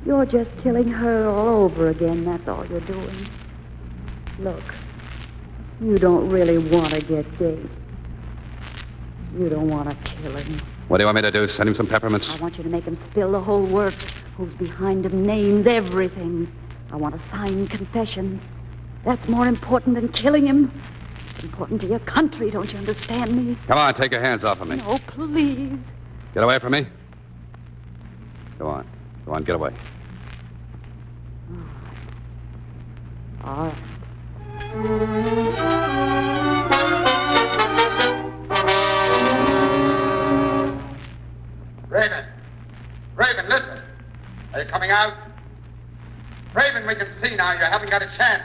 You're just killing her all over again. That's all you're doing. Look, you don't really want to get Gates. You don't want to kill him. What do you want me to do? Send him some peppermints? I want you to make him spill the whole works. Who's behind him, names, everything. I want a signed confession. That's more important than killing him. It's important to your country, don't you understand me? Come on, take your hands off of me. No, please. Get away from me. Go on. Go on, get away. All right. Raven. Raven, listen. Are you coming out? Raven, we can see now you haven't got a chance.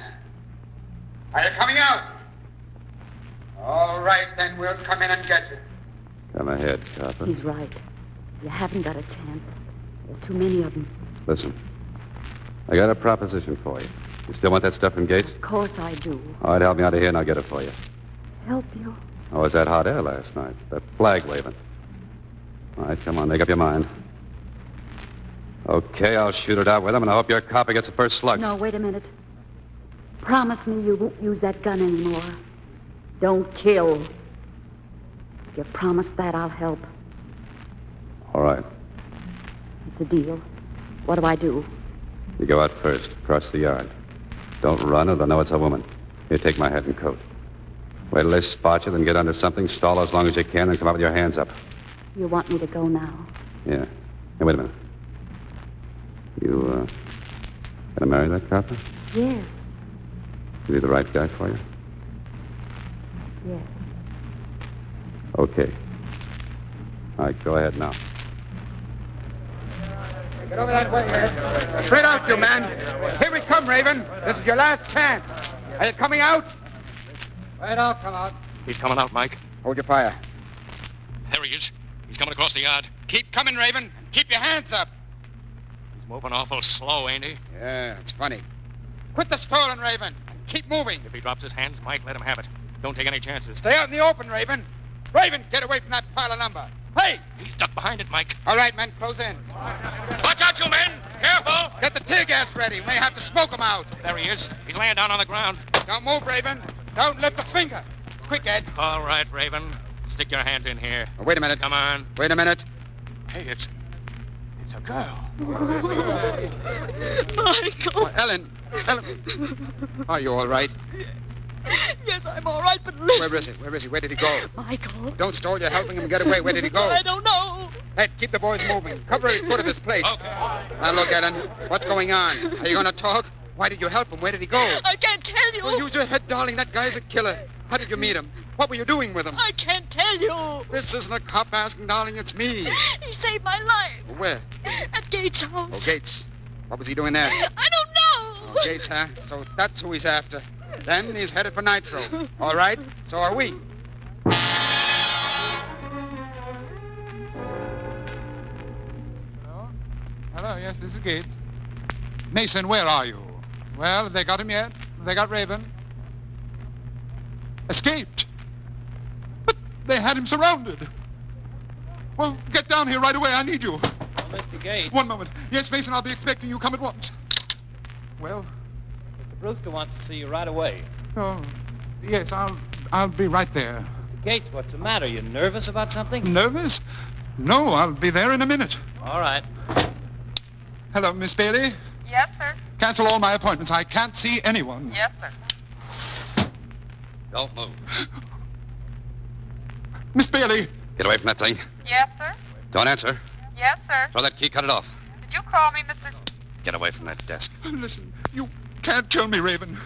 Are you coming out? All right, then we'll come in and get you. Come ahead, Copper. He's right. You haven't got a chance. There's too many of them. Listen, I got a proposition for you. You still want that stuff from Gates? Of course I do. All right, help me out of here and I'll get it for you. Help you? Oh, it was that hot air last night. That flag waving. All right, come on, make up your mind. Okay, I'll shoot it out with him, and I hope your copper gets the first slug. No, wait a minute. Promise me you won't use that gun anymore. Don't kill. If you promise that, I'll help. All right. It's a deal. What do I do? You go out first, across the yard. Don't run or they'll know it's a woman. Here, take my hat and coat. Wait till they spot you, then get under something, stall as long as you can, and come out with your hands up. You want me to go now? Yeah. Hey, wait a minute. You, gonna marry that copper? Yes. Is he the right guy for you? Yes. Okay. All right, go ahead now. Get over that way. Straight out, you man. Here we come, Raven. This is your last chance. Are you coming out? Right, I'll come out. He's coming out, Mike. Hold your fire. There he is. He's coming across the yard. Keep coming, Raven. Keep your hands up. He's moving awful slow, ain't he? Yeah, it's funny. Quit the stalling, Raven. Keep moving. If he drops his hands, Mike, let him have it. Don't take any chances. Stay out in the open, Raven. Raven, get away from that pile of lumber. Hey! He's ducked behind it, Mike. All right, men, close in. Watch out, you men! Careful! Get the tear gas ready. We may have to smoke him out. There he is. He's laying down on the ground. Don't move, Raven. Don't lift a finger. Quick, Ed. All right, Raven. Stick your hand in here. Oh, wait a minute. Come on. Wait a minute. Hey, it's a girl. Michael. Oh, Ellen. Are you all right? Yes, I'm all right, but listen. Where is he? Where is he? Where did he go? Michael. Don't stall. You're helping him get away. Where did he go? I don't know. Ed, keep the boys moving. Cover every foot of this place. Okay. Now, look, Ellen. What's going on? Are you going to talk? Why did you help him? Where did he go? I can't tell you. Well, use your head, darling. That guy's a killer. How did you meet him? What were you doing with him? I can't tell you. This isn't a cop asking, darling. It's me. He saved my life. Where? At Gates' house. Oh, Gates. What was he doing there? I don't know. Oh, Gates, huh? So that's who he's after. Then he's headed for Nitro. All right? So are we. Hello? Hello, yes, this is Gates. Mason, where are you? Well, have they got him yet? Have they got Raven? Escaped? But they had him surrounded. Well, get down here right away. I need you. Well, Mr. Gates. One moment. Yes, Mason, I'll be expecting you. Come at once. Well? Mr. Brewster wants to see you right away. Oh, yes, I'll be right there. Mr. Gates, what's the matter? You nervous about something? Nervous? No, I'll be there in a minute. All right. Hello, Miss Bailey. Yes, sir. Cancel all my appointments. I can't see anyone. Yes, sir. Don't move. Miss Bailey. Get away from that thing. Yes, sir. Don't answer. Yes, sir. Throw that key, cut it off. Did you call me, Mr. Get away from that desk. Listen, you can't kill me, Raven.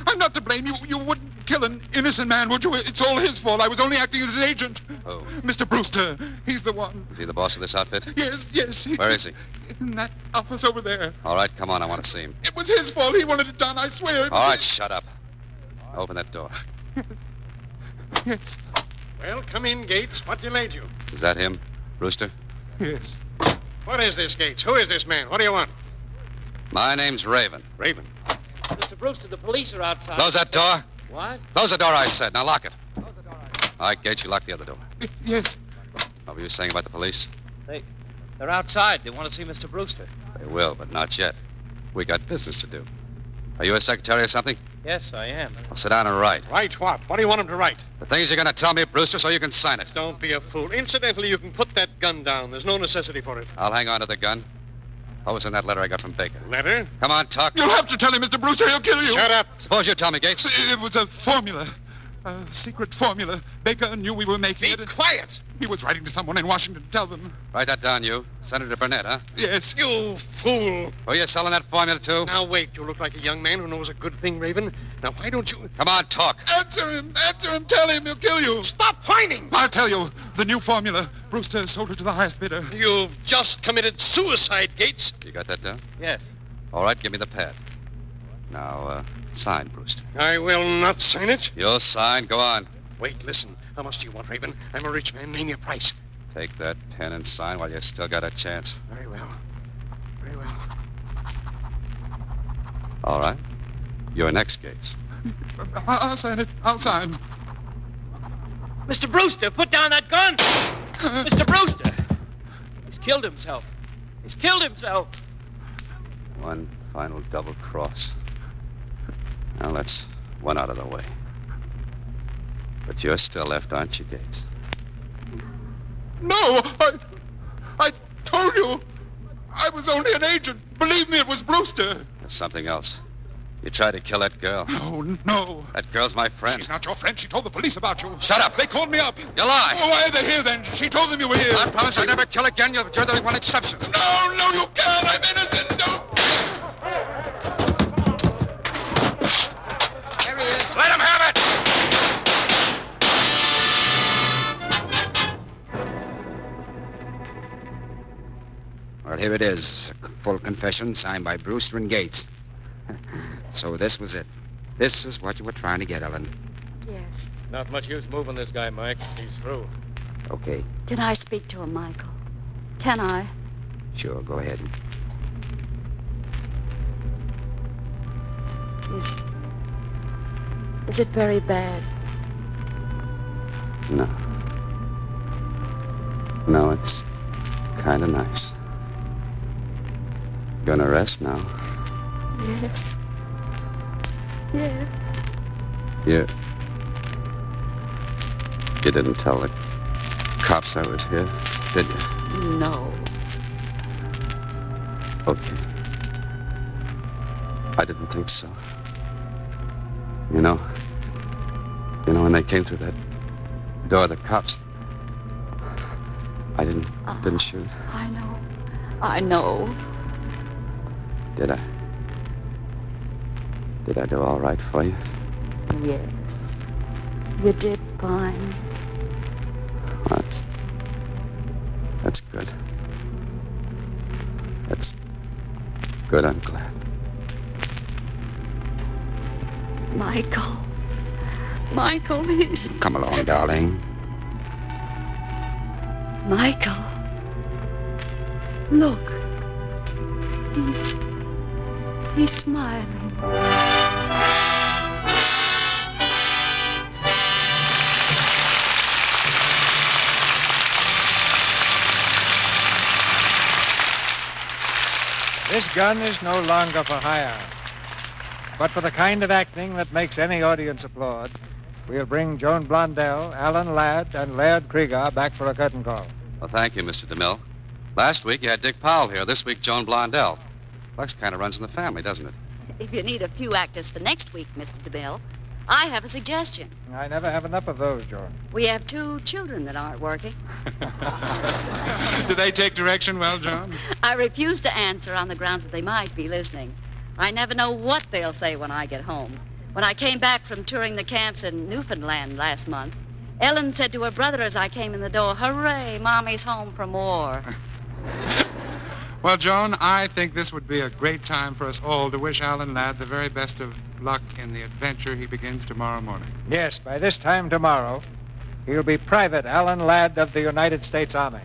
I'm not to blame. You wouldn't kill an innocent man, would you? It's all his fault. I was only acting as his agent. Oh. Mr. Brewster. He's the one. Is he the boss of this outfit? Yes. Where is he? In that office over there. All right, come on. I want to see him. It was his fault. He wanted it done, I swear. All right, shut up. Open that door. Yes. Well, come in, Gates. What delayed you? Is that him, Brewster? Yes. What is this, Gates? Who is this man? What do you want? My name's Raven. Raven. Mr. Brewster, the police are outside. Close that door. What? Close the door, I said. Now lock it. All right, Gates, you lock the other door. Yes. What were you saying about the police? They're outside. They want to see Mr. Brewster. They will, but not yet. We got business to do. Are you a secretary or something? Yes, I am. Well, sit down and write. Write what? What do you want him to write? The things you're going to tell me, Brewster, so you can sign it. Don't be a fool. Incidentally, you can put that gun down. There's no necessity for it. I'll hang on to the gun. What was in that letter I got from Baker? Letter? Come on, talk. You'll have to tell him, Mr. Brewster. He'll kill you. Shut up. Suppose you tell me, Gates. It was a formula. A secret formula. Baker knew we were making it. Be quiet. He was writing to someone in Washington to tell them. Write that down, you. Senator Burnett, huh? Yes. You fool. Were you selling that formula, too? Now, wait. You look like a young man who knows a good thing, Raven. Now, why don't you... Come on, talk. Answer him. Tell him. He'll kill you. Stop whining. I'll tell you. The new formula. Brewster sold it to the highest bidder. You've just committed suicide, Gates. You got that down? Yes. All right, give me the pad. Now, sign, Brewster. I will not sign it. You'll sign. Go on. Wait, listen. How much do you want, Raven? I'm a rich man. Name your price. Take that pen and sign while you still got a chance. Very well. Very well. All right. Your next case. I'll sign it. I'll sign. Mr. Brewster, put down that gun! Mr. Brewster! He's killed himself. He's killed himself. One final double cross. Now that's one out of the way. But you're still left, aren't you, Gates? No, I told you. I was only an agent. Believe me, it was Brewster. There's something else. You tried to kill that girl. No. That girl's my friend. She's not your friend. She told the police about you. Shut up. They called me up. You lie. Oh, why are they here then? She told them you were here. I promise I'll never kill again. You're the one exception. No, you can't. I'm innocent. Don't. There he is. Let him have it! Well, here it is. A full confession signed by Brewster and Gates. So this was it. This is what you were trying to get, Ellen. Yes. Not much use moving this guy, Mike. He's through. Okay, Can I speak to him, Michael? Can I? sure, go ahead. Is it very bad? No. No, it's kind of nice. Gonna rest now. Yes. Yes. You didn't tell the cops I was here, did you? No. Okay. I didn't think so. You know, when they came through that door, the cops, I didn't shoot. I know. Did I? Did I do all right for you? Yes. You did fine. Well, that's good. That's good, I'm glad. Michael, he's... Come along, darling. Michael. Look. He's smiling. This gun is no longer for hire. But for the kind of acting that makes any audience applaud, we'll bring Joan Blondell, Alan Ladd, and Laird Krieger back for a curtain call. Well, thank you, Mr. DeMille. Last week you had Dick Powell here. This week, Joan Blondell. Lux kind of runs in the family, doesn't it? If you need a few actors for next week, Mr. DeMille, I have a suggestion. I never have enough of those, Joan. We have 2 children that aren't working. Do they take direction well, Joan? I refuse to answer on the grounds that they might be listening. I never know what they'll say when I get home. When I came back from touring the camps in Newfoundland last month, Ellen said to her brother as I came in the door, "Hooray, Mommy's home from war." Well, Joan, I think this would be a great time for us all to wish Alan Ladd the very best of luck in the adventure he begins tomorrow morning. Yes, by this time tomorrow, he'll be Private Alan Ladd of the United States Army.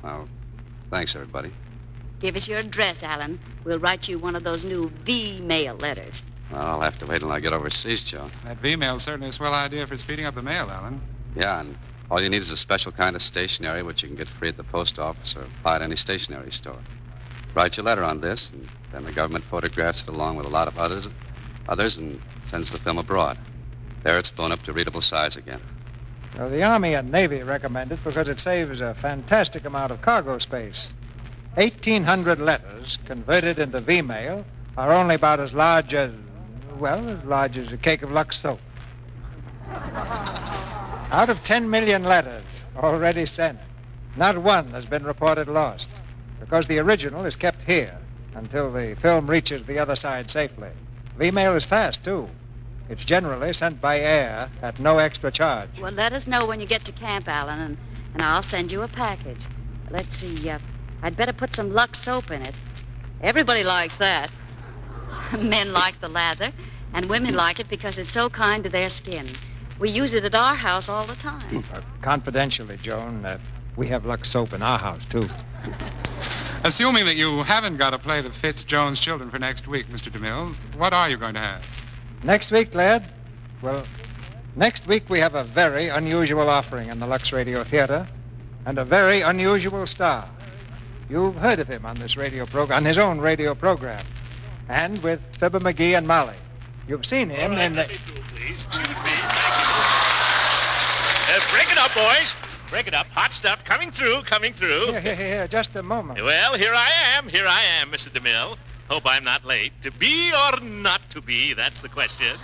Well, thanks, everybody. Give us your address, Alan. We'll write you one of those new V-mail letters. Well, I'll have to wait till I get overseas, Joan. That V-mail's certainly a swell idea for speeding up the mail, Alan. Yeah, and all you need is a special kind of stationery, which you can get free at the post office or buy at any stationery store. Write your letter on this, and then the government photographs it along with a lot of others and sends the film abroad. There it's blown up to readable size again. Well, the Army and Navy recommend it because it saves a fantastic amount of cargo space. 1,800 letters converted into V-mail are only about as large as a cake of Lux soap. Out of 10 million letters already sent, not one has been reported lost because the original is kept here until the film reaches the other side safely. V-mail is fast, too. It's generally sent by air at no extra charge. Well, let us know when you get to camp, Alan, and I'll send you a package. Let's see, I'd better put some Lux soap in it. Everybody likes that. Men like the lather, and women like it because it's so kind to their skin. We use it at our house all the time. Confidentially, Joan, we have Lux soap in our house, too. Assuming that you haven't got a play that fits Joan's children for next week, Mr. DeMille, what are you going to have? Next week, lad? Well, next week we have a very unusual offering in the Lux Radio Theatre and a very unusual star. You've heard of him on this radio program, on his own radio program, and with Fibber McGee and Molly. You've seen him in the... Excuse me. Break it up, boys. Break it up. Hot stuff coming through. Here, just a moment. Well, here I am, Mr. DeMille. Hope I'm not late. To be or not to be, that's the question.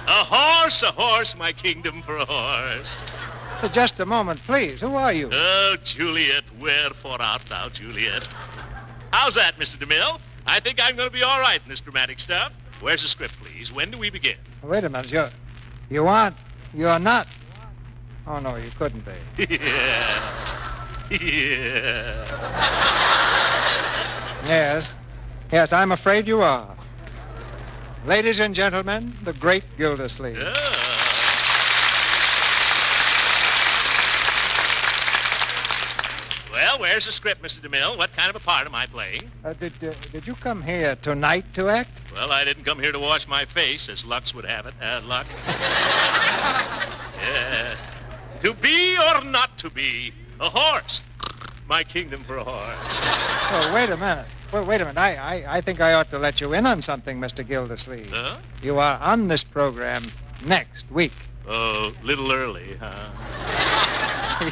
A horse, my kingdom for a horse. Just a moment, please. Who are you? Oh, Juliet, wherefore art thou, Juliet? How's that, Mr. DeMille? I think I'm going to be all right in this dramatic stuff. Where's the script, please? When do we begin? Wait a minute. You're not... Oh, no, you couldn't be. Yeah. Yes, I'm afraid you are. Ladies and gentlemen, the great Gildersleeve. Well, where's the script, Mr. DeMille? What kind of a part am I playing? Did you come here tonight to act? Well, I didn't come here to wash my face, as Lux would have it. Lux. Yeah. To be or not to be, a horse. My kingdom for a horse. Oh, wait a minute. Well, wait a minute. I think I ought to let you in on something, Mr. Gildersleeve. Huh? You are on this program next week. Oh, little early, huh?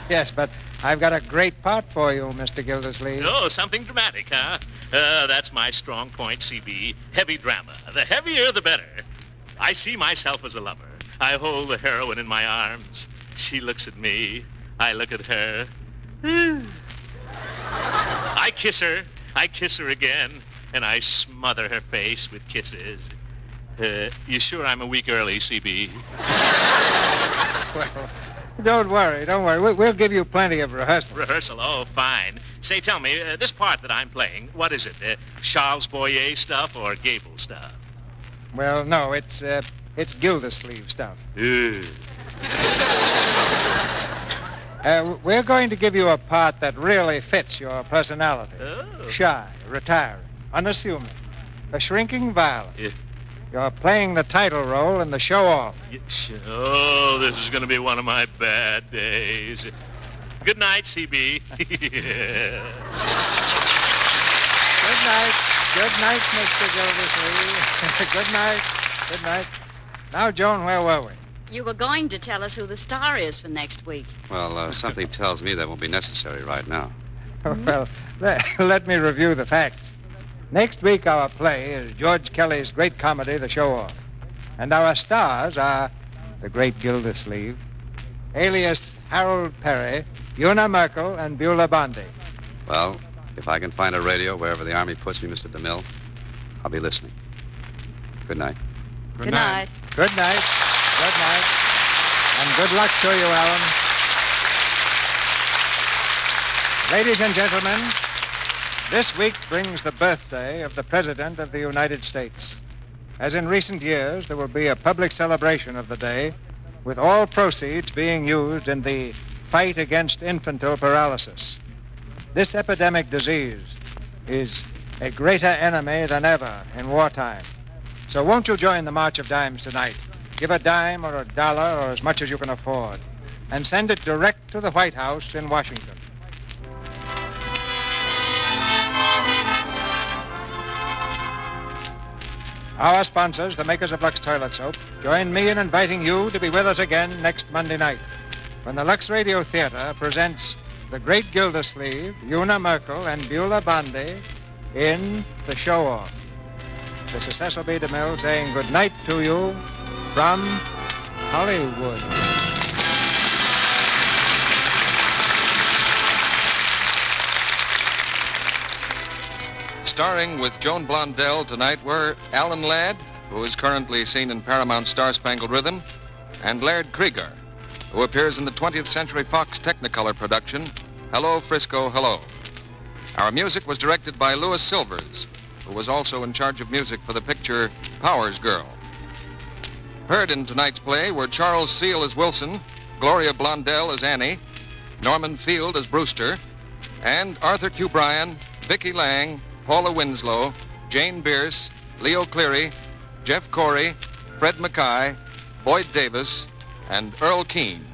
Yes, but I've got a great part for you, Mr. Gildersleeve. Oh, something dramatic, huh? That's my strong point, CB. Heavy drama. The heavier, the better. I see myself as a lover. I hold the heroine in my arms. She looks at me. I look at her. I kiss her. I kiss her again, and I smother her face with kisses. You sure I'm a week early, CB? Well, don't worry. We'll give you plenty of rehearsal. Rehearsal? Oh, fine. Say, tell me, this part that I'm playing, what is it? Charles Boyer stuff or Gable stuff? Well, no, it's Gildersleeve stuff. We're going to give you a part that really fits your personality. Oh. Shy, retiring, unassuming, a shrinking violet. Yeah. You're playing the title role in the show-off. Oh, this is going to be one of my bad days. Good night, CB. Good night. Good night, Mr. Gildersleeve. Good night. Good night. Now, Joan, where were we? You were going to tell us who the star is for next week. Well, something tells me that won't be necessary right now. Well, let me review the facts. Next week, our play is George Kelly's great comedy, The Show-Off. And our stars are the great Gildersleeve, alias Harold Perry, Una Merkel, and Beulah Bondi. Well, if I can find a radio wherever the Army puts me, Mr. DeMille, I'll be listening. Good night. Good night. Good night. Good night. And good luck to you, Alan. Ladies and gentlemen, this week brings the birthday of the President of the United States. As in recent years, there will be a public celebration of the day, with all proceeds being used in the fight against infantile paralysis. This epidemic disease is a greater enemy than ever in wartime. So won't you join the March of Dimes tonight? Give a dime or a dollar or as much as you can afford, and send it direct to the White House in Washington. Our sponsors, the makers of Lux Toilet Soap, join me in inviting you to be with us again next Monday night, when the Lux Radio Theatre presents the great Gildersleeve, Una Merkel, and Beulah Bondi in The Show-Off. This is Cecil B. DeMille saying good night to you from Hollywood. Starring with Joan Blondell tonight were Alan Ladd, who is currently seen in Paramount's Star-Spangled Rhythm, and Laird Krieger, who appears in the 20th Century Fox Technicolor production, Hello, Frisco, Hello. Our music was directed by Louis Silvers, who was also in charge of music for the picture Powers Girl. Heard in tonight's play were Charles Seal as Wilson, Gloria Blondell as Annie, Norman Field as Brewster, and Arthur Q. Bryan, Vicki Lang, Paula Winslow, Jane Bierce, Leo Cleary, Jeff Corey, Fred Mackay, Boyd Davis, and Earl Keane.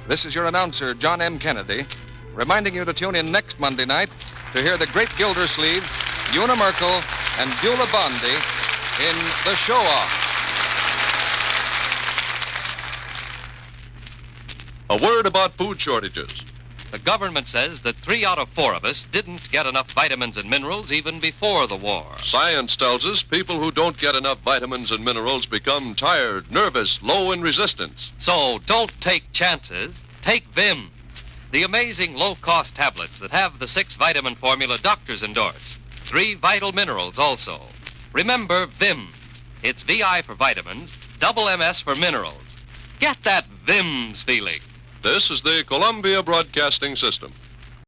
This is your announcer, John M. Kennedy, reminding you to tune in next Monday night to hear the great Gildersleeve, Una Merkel, and Beulah Bondi in The Show-Off. A word about food shortages. The government says that 3 out of 4 of us didn't get enough vitamins and minerals even before the war. Science tells us people who don't get enough vitamins and minerals become tired, nervous, low in resistance. So don't take chances. Take Vims, the amazing low-cost tablets that have the 6-vitamin formula doctors endorse. 3 vital minerals also. Remember Vims. It's VI for vitamins, double MS for minerals. Get that VIMS feeling. This is the Columbia Broadcasting System.